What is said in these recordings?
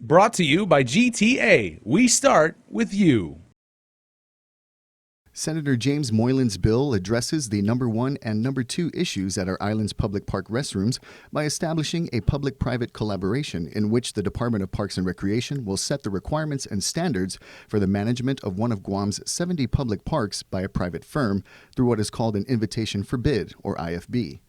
Brought to you by GTA. We start with you. Senator James Moylan's bill addresses the number 1 and number 2 issues at our island's public park restrooms by establishing a public-private collaboration in which the Department of Parks and Recreation will set the requirements and standards for the management of one of Guam's 70 public parks by a private firm through what is called an invitation for bid, or IFB.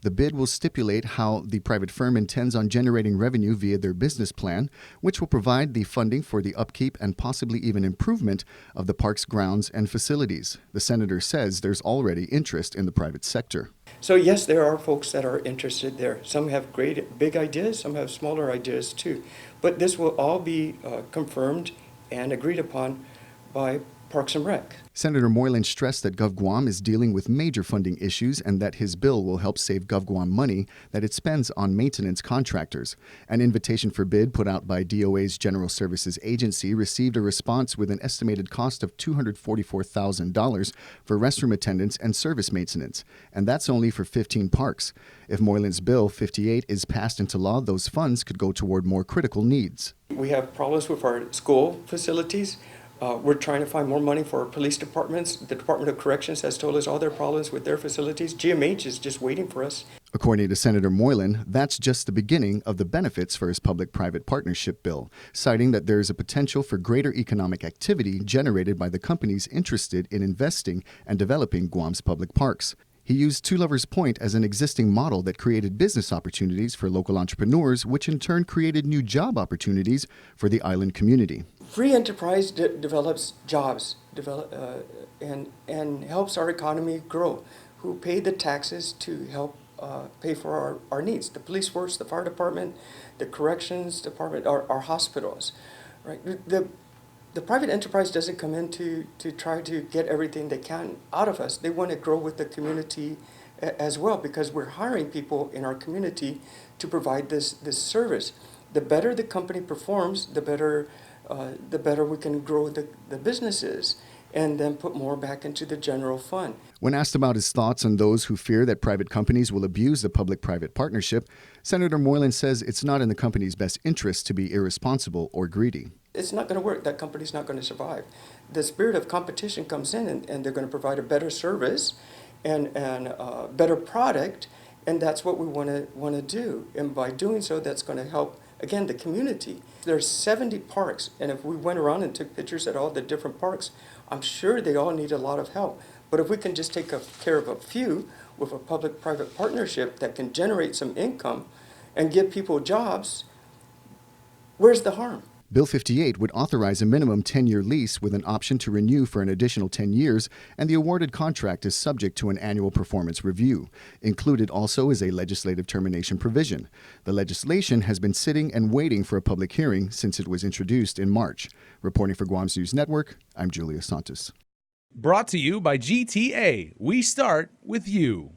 The bid will stipulate how the private firm intends on generating revenue via their business plan, which will provide the funding for the upkeep and possibly even improvement of the park's grounds and facilities. The senator says there's already interest in the private sector. So yes, there are folks that are interested there. Some have great big ideas, some have smaller ideas too. But this will all be confirmed and agreed upon by Parks and Rec. Senator Moylan stressed that GovGuam is dealing with major funding issues and that his bill will help save GovGuam money that it spends on maintenance contractors. An invitation for bid put out by DOA's General Services Agency received a response with an estimated cost of $244,000 for restroom attendance and service maintenance, and that's only for 15 parks. If Moylan's Bill 58 is passed into law, those funds could go toward more critical needs. We have problems with our school facilities. We're trying to find more money for our police departments. The Department of Corrections has told us all their problems with their facilities. GMH is just waiting for us. According to Senator Moylan, that's just the beginning of the benefits for his public-private partnership bill, citing that there is a potential for greater economic activity generated by the companies interested in investing and developing Guam's public parks. He used Two Lovers Point as an existing model that created business opportunities for local entrepreneurs, which in turn created new job opportunities for the island community. Free enterprise develops jobs and helps our economy grow. Who pay the taxes to help pay for our needs? The police force, the fire department, the corrections department, our hospitals. Right? The private enterprise doesn't come in to try to get everything they can out of us. They want to grow with the community as well, because we're hiring people in our community to provide this service. The better the company performs, the better we can grow the businesses and then put more back into the general fund. When asked about his thoughts on those who fear that private companies will abuse the public-private partnership, Senator Moylan says it's not in the company's best interest to be irresponsible or greedy. It's not going to work. That company's not going to survive. The spirit of competition comes in, and they're going to provide a better service and a better product, and that's what we want to do. And by doing so, that's going to help, again, the community. There's 70 parks, and if we went around and took pictures at all the different parks, I'm sure they all need a lot of help. But if we can just take care of a few with a public-private partnership that can generate some income and give people jobs, where's the harm? Bill 58 would authorize a minimum 10-year lease with an option to renew for an additional 10 years, and the awarded contract is subject to an annual performance review. Included also is a legislative termination provision. The legislation has been sitting and waiting for a public hearing since it was introduced in March. Reporting for Guam's News Network, I'm Julius Santos. Brought to you by GTA. We start with you.